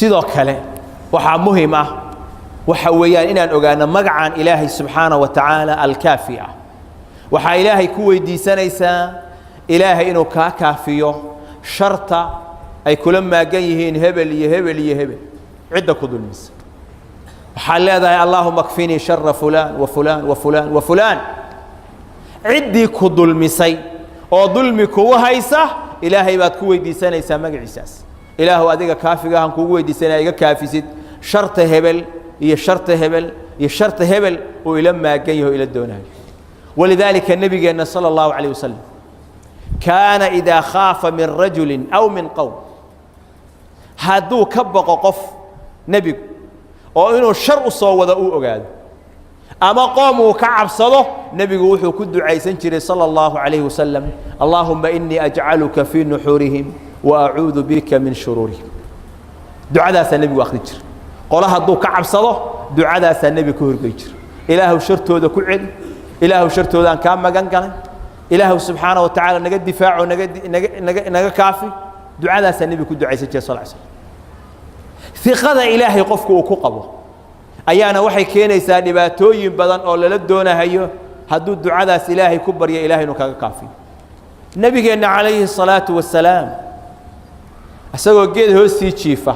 sidoo kale waxa muhiim ah waxa weeyaan inaan ogaano magacan Ilaahay subhanahu wa ta'ala al-Kaafi ah waxa Ilaahay ku weydiisanaysaa Ilaahay inuu ka kaafiyo sharta ay kula maagan yihiin hebel iyo hebel iyo hebel cid ku dulmis waxa leedahay Allahumma kfini sharra fulan wa fulan wa fulan wa fulan عدي كدل مسي أو ظلمي كوهيسة إلهي بعد كوي دي سنة يسمى عساس إله أديك كافي جاهم كوي دي سنة يجا كافي سد شرط هبل شرط هبل شرط هبل ولما جيه إلى الدنيا ولذلك النبي قال صلى الله عليه وسلم كان إذا خاف من رجل أو من قوم هادو كبق قف نبي أو إنه الشر صوّد أو أجاد أما قاموا كعب صلاة نبي وحي كد عيسى صلى الله عليه وسلم اللهم إني أجعلك في نحورهم وأعوذ بك من شرورهم دعاء ذا النبي وأخرج قالها الضوء كعب صلاة دعاء ذا النبي كهر بيجر إله شرته ذا كل علم إله شرته ذا كام مجان إله سبحانه وتعالى نجد دفاع ونجد كافي دعاء ذا النبي كد عيسى صلى الله عليه وسلم ثقة إلهي قفك وكقبه أيانا وحي كينيسا dhibaatooyin badan oo lala doonahayo haduu ducadaas Ilaahay ku baryo Ilaahay inuu kaga kaafiyo nabigeena calayhi salaatu wassalaam asagoo geed hoostii jiifa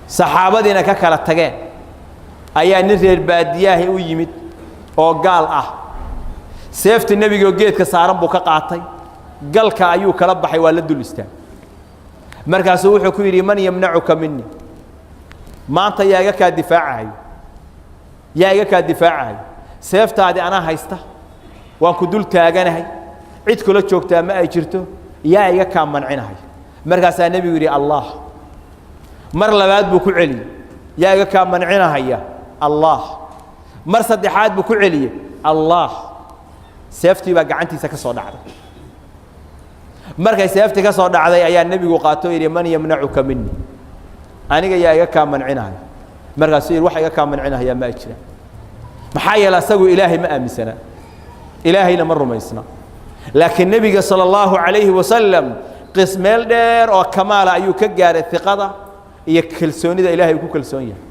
saxaabadiina ka kala tageen ayaa nin reer baadiyaha u yimid oo gaal ah seefti nabiga geedka saaran buu ka qaatay galka ayuu kala baxay waa la dul istaag markaas wuxuu ku yiri man yamna'uka minni maanta yaaga ka difaacahay seeftaadi ana haysta waan ku dul taaganahay cid kula joogtaa ma ay jirto yaaga ka mancinahay markaas nabigu yiri Allah mar labaad buu ku celi yaaga ka mancinahaya Allah mar saddexaad buu ku celi Allah seeftii baa gacantiisa ka soo dhacday markay seeftii ka soo dhacday ayaa nabigu qaato yiri man yamna'uka minni aniga yaaga ka mancinahay markaas wax iga ka mancinahay ma jira maxaa yeelay asagu Ilaahay ma aaminsana Ilaahayna ma rumaysna laakiin nabiga sallallahu alayhi wa sallam qismeel dheer oo kamaal ayuu ka gaaray thiqada iyo kalsoonida Ilaahay ku kalsoon yahay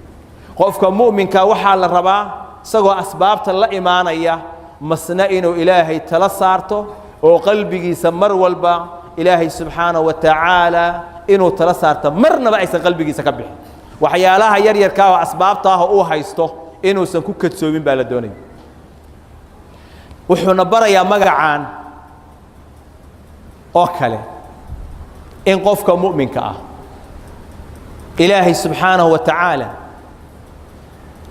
qofka muuminka waxa la rabaa isagoo asbaabta la iimaanaya masna inuu Ilaahay tala saarto oo qalbigiisa mar walba Ilaahay subhanahu wa ta'ala inuu tala saarto marnaba aysan qalbigiisa ka bixin waxyaalaha yar yar ka asbaabta uu haysto inuu san ku kadsoomin baa la doonay wuxuuna barayaa magacaan oo kale in qofka muuminka ah Ilaahay subhanahu wa ta'ala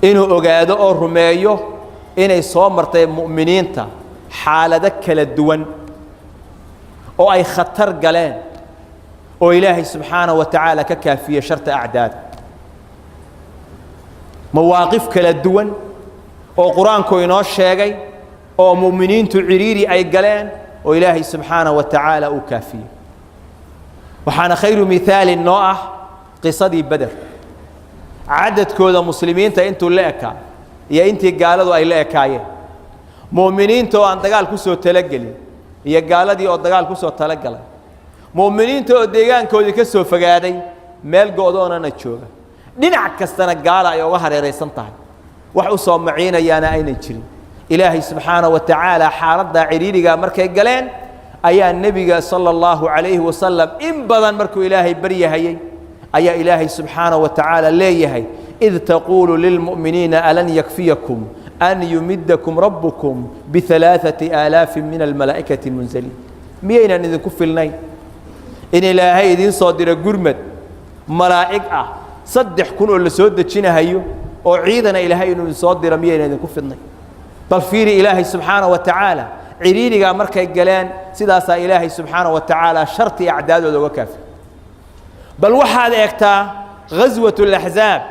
inuu ogaado oo rumeeyo inay soo martay muuminiinta xaalado kala duwan oo ay khatar galeen oo Ilaahay subhanahu wa ta'ala ka kaafiye sharta a'daad mawaaqif kala duwan oo quraanku inoo sheegay oo muuminiintu ciriiri ay galeen oo Ilaahay subhanahu wa ta'ala uu kaafiye waxaana khayru mithaal noo ah qisadii badr cadadkooda muslimiinta intuu la ekaa iyo intii gaaladu ay la ekaayeen muuminiinta oo aan dagaal ku soo talagelin iyo gaaladii oo dagaal ku soo talagalay muuminiinta oo deegaankoodii ka soo fogaaday meel goodoonana jooga dhinac kastana gaala ay uga hareeraysan tahay wax u soo maciinayaana ayna jirin Ilaahay subhanahu wa ta'ala xaaladda ciriiriga markay galeen ayaa nabiga sallallahu alayhi wa sallam in badan markuu Ilaahay bariyay ayaa Ilaahay subhanahu wa ta'ala leeyahay id taqulu lil mu'minina alan yakfiyakum an yumiddakum rabbukum bi 3000 min al malaa'ikati munzalin miyayna idinku filnayn in Ilaahay idin soo diro gurmad malaa'ig ah 3,000 oo la soo dejinayo oo ciidana Ilaahay inuu soo diro miyayna idinku filnayn bal fiiri Ilaahay subhanahu wa ta'ala ciriiriga markay galeen sidaas Ilaahay subhanahu wa ta'ala sharti a'daadooda uga kaafi bal waxaad eegtaa ghazwatul ahzab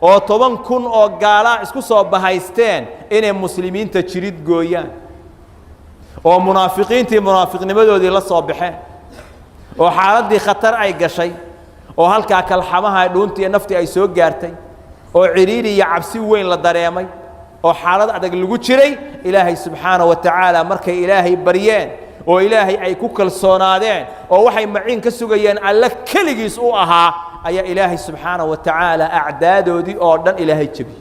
oo 10,000 oo gaala isku soo bahaysteen inay muslimiinta jirid gooyaan oo munaafiqnimadoodii la soo baxeen oo xaaladii khatar ay gashay oo halka kalxamaha dhuuntii naftii ay soo gaartay oo ciriiri iyo cabsi weyn la dareemay oo xaalad adag lagu jiray Ilaahay subhanahu wa ta'ala markay Ilaahay bariyeen oo Ilaahay ay ku kalsoonaadeen oo waxay maciin ka sugayeen alla kaligiis u ahaa أي إلهي سبحانه وتعالى أعداد دي أردن إلهي جبي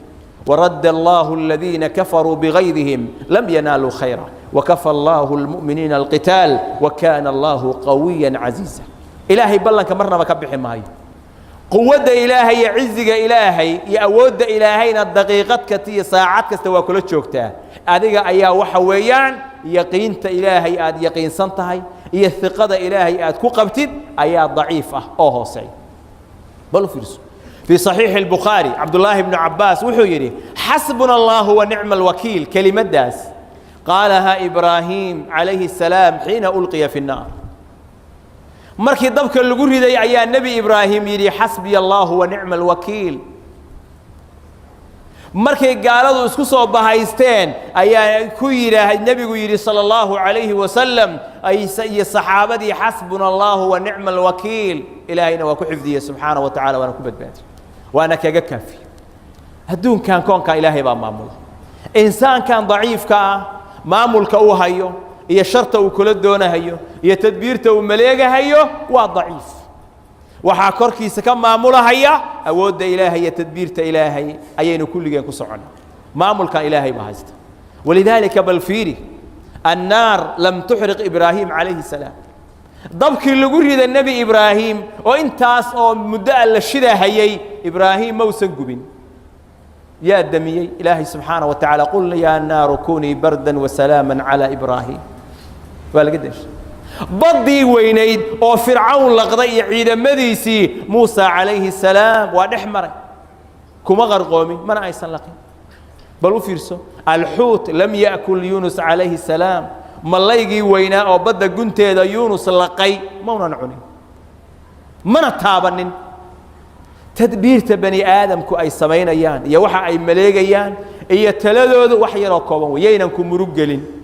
ورد الله الذين كفروا بغيظهم لم ينالوا خيرا وكفى الله المؤمنين القتال وكان الله قويا عزيزا إلهي بلنك مرنا مكبح ماي قوة إلهي عزك إلهي يأود إلهينا الدقيقة كتي ساعات كستوى كل شوكتا أديك أيا وحويان يقين إلهي آد يقين سنتهي هي الثقة إلهي آد كقبتد أيا ضعيفة أوه سعيد بل في صحيح البخاري عبد الله بن عباس وحيري حسبنا الله ونعم الوكيل كلمة داس قالها إبراهيم عليه السلام حين ألقي في النار مركي ضبك اللي ذي أيا النبي إبراهيم يري حسبي الله ونعم الوكيل مركي قالوا اسكسوا بهايستين أيا كويرة النبي يري صلى الله عليه وسلم أي الصحابة حسبنا الله ونعم الوكيل إلهينا وكحفظي سبحانه وتعالى وأنا كبت باتي وأنا كافي هدون كان كون كإلهي بقى مامول إنسان كان ضعيف مامول كأوهايو هي شرطه وكل دونه هيو هي تدبيرته ومليقه هيو وضعيف وحاكركي سكم ماموله هيا أود إلهي هي تدبيرته إلهي أين كل جن كسرنا مامول كان إلهي بهذا ولذلك بالفيري النار لم تحرق إبراهيم عليه السلام ضبك اللي قريد النبي إبراهيم وإنتاس أو مدة الشدة هي إبراهيم موسى قبين يا دمي إلهي سبحانه وتعالى قل يا النار كوني بردا وسلاما على إبراهيم ولا قديش بدي وينيد أو فرعون لقضي عيد مديسي موسى عليه السلام ونحمر كما غرقومي من أيسن لقي بل وفيرسو الحوت لم يأكل يونس عليه السلام ملايقي وينا أو بدأ قنت هذا يونس لقي ما نعنين من تابنين تدبير بني آدم كو أي سمين أيان يا وحى أي ملاك أيان هي تلذذ وحي ركوبا ويينكم مرجلين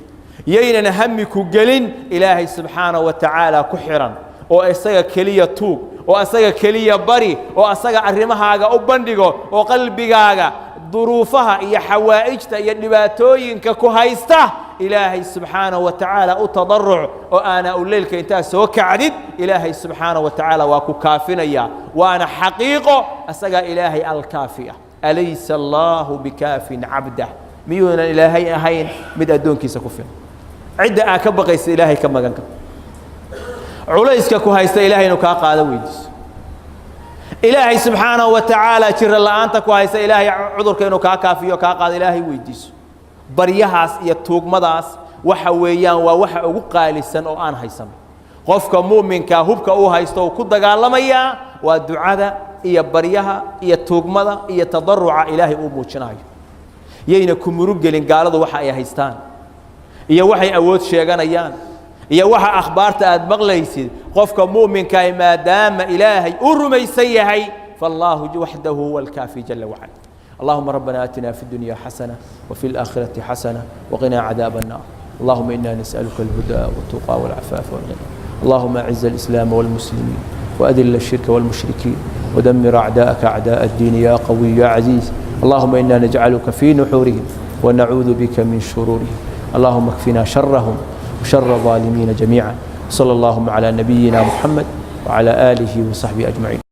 يينا همكم جلين إلهي سبحانه وتعالى كحرا وأسجع كلية توب وأسجع كلية بري وأسجع الرمها جا أبندقو وقلبي جا ظروفها هي حوائجته هي نباتوين ككهيسته إلهي سبحانه وتعالى أتضرع وأنا أقول لك أنت سوك عدد إلهي سبحانه وتعالى واكو كافنا وأنا حقيقة أسجع إلهي الكافية أليس الله بكاف عبده ميون إلهي أهين مد كيس كفين عدة أكبر قيس إلهي كما جنك عليس كهيست إلهي نكاق هذا ويدس إلهي سبحانه وتعالى شر الله أنت كهيست إلهي عذر كأنه كافي وكاق هذا إلهي ويدس بريهاس يتوق مداس وحويان ووح وقال السن أو أنا هيسم قفك مؤمن كهوبك أو هيستو كده قال لما يا والدعاء بريها يتوق مدا يتضرع إلهي أموتشناي يينكم مرجلين قالوا وح هيستان وحي أود شيئا يا وح أخبارت أدمغ ليسيد قفك مؤمن كما دام إلهي أرمي سيهي فالله وحده هو الكافي جل وعلا اللهم ربنا آتنا في الدنيا حسنة وفي الآخرة حسنة وقنا عذاب النار اللهم إنا نسألك الهدى والتقى والعفاف والغنى اللهم أعز الإسلام والمسلمين وأذل الشرك والمشركين ودمر أعداءك أعداء الدين يا قوي يا عزيز اللهم إنا نجعلك في نحورهم ونعوذ بك من شرورهم اللهم اكفنا شرهم وشر الظالمين جميعا صلى الله على نبينا محمد وعلى آله وصحبه أجمعين